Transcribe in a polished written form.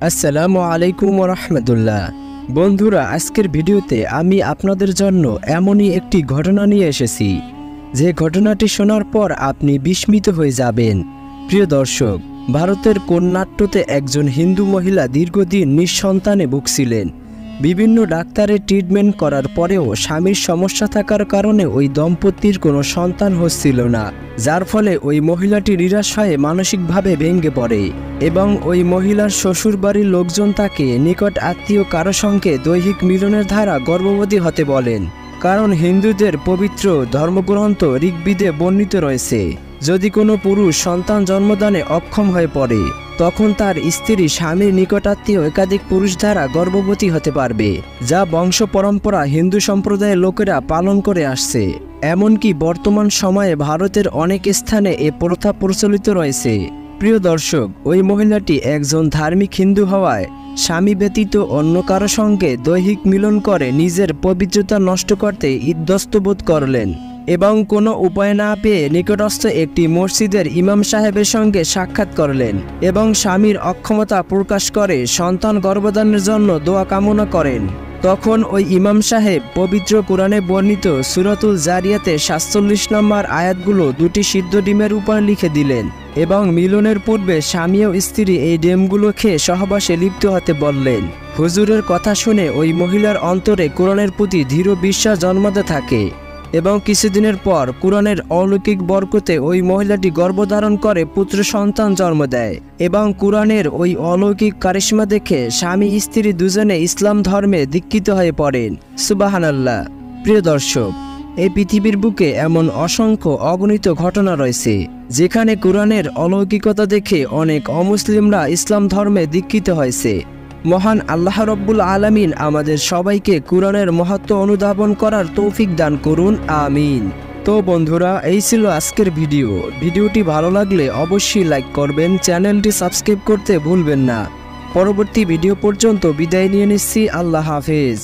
আসসালামু আলাইকুম ওয়া রাহমাতুল্লাহ। বন্ধুরা, আজকের ভিডিওতে আমি আপনাদের জন্য এমনই একটি ঘটনা নিয়ে এসেছি যে ঘটনাটি শোনার পর আপনি বিস্মিত হয়ে যাবেন। প্রিয় দর্শক, ভারতের কর্ণাট্যতে একজন হিন্দু মহিলা দীর্ঘদিন নিঃসন্তানে ভুগছিলেন। বিভিন্ন ডাক্তারের ট্রিটমেন্ট করার পরেও স্বামীর সমস্যা থাকার কারণে ওই দম্পতির কোনো সন্তান হচ্ছিল না, যার ফলে ওই মহিলাটি নিরাশ হয়ে মানসিকভাবে ভেঙে পড়ে এবং ওই মহিলার শ্বশুরবাড়ির লোকজন তাকে নিকট আত্মীয় কারো সঙ্গে দৈহিক মিলনের দ্বারা গর্ভবতী হতে বলেন। কারণ হিন্দুদের পবিত্র ধর্মগ্রন্থ ঋগ্বেদে বর্ণিত রয়েছে, যদি কোনো পুরুষ সন্তান জন্মদানে অক্ষম হয়ে পড়ে তখন তার স্ত্রী স্বামীর নিকটাত্মীয় একাধিক পুরুষ দ্বারা গর্ভবতী হতে পারবে, যা বংশ পরম্পরা হিন্দু সম্প্রদায়ের লোকেরা পালন করে আসছে। এমনকি বর্তমান সময়ে ভারতের অনেক স্থানে এ প্রথা প্রচলিত রয়েছে। প্রিয় দর্শক, ওই মহিলাটি একজন ধার্মিক হিন্দু হওয়ায় স্বামী ব্যতীত অন্য কারো সঙ্গে দৈহিক মিলন করে নিজের পবিত্রতা নষ্ট করতে ইতস্তত বোধ করলেন এবং কোনো উপায় না পেয়ে নিকটস্থ একটি মসজিদের ইমাম সাহেবের সঙ্গে সাক্ষাৎ করলেন এবং স্বামীর অক্ষমতা প্রকাশ করে সন্তান গর্ভধারণের জন্য দোয়া কামনা করেন। তখন ওই ইমাম সাহেব পবিত্র কোরআনে বর্ণিত সূরাতুল জারিয়াতে ৪৭ নম্বর আয়াতগুলো দুটি সিদ্ধ ডিমের উপর লিখে দিলেন এবং মিলনের পূর্বে স্বামী ও স্ত্রী এই ডিমগুলো খেয়ে সহবাসে লিপ্ত হতে বললেন। হুজুরের কথা শুনে ওই মহিলার অন্তরে কোরআনের প্রতি দৃঢ় বিশ্বাস জন্মাতে থাকে এবং কিছুদিনের পর কোরআনের অলৌকিক বরকতে ওই মহিলাটি গর্ভধারণ করে পুত্র সন্তান জন্ম দেয় এবং কোরআনের ওই অলৌকিক কারিশমা দেখে স্বামী স্ত্রী দুজনে ইসলাম ধর্মে দীক্ষিত হয়ে পড়েন। সুবহানাল্লাহ। প্রিয় দর্শক, এই পৃথিবীর বুকে এমন অসংখ্য অগণিত ঘটনা রয়েছে যেখানে কোরআনের অলৌকিকতা দেখে অনেক অমুসলিমরা ইসলাম ধর্মে দীক্ষিত হয়েছে। মহান আল্লাহ রব্বুল আলামিন আমাদের সবাইকে কোরআনের মহত্ব অনুধাবন করার তৌফিক দান করুন, আমিন। তো বন্ধুরা, এই ছিল আজকের ভিডিওটি ভালো লাগলে অবশ্যই লাইক করবেন, চ্যানেলটি সাবস্ক্রাইব করতে ভুলবেন না। পরবর্তী ভিডিও পর্যন্ত বিদায় নিয়ে নিচ্ছি। আল্লাহ হাফেজ।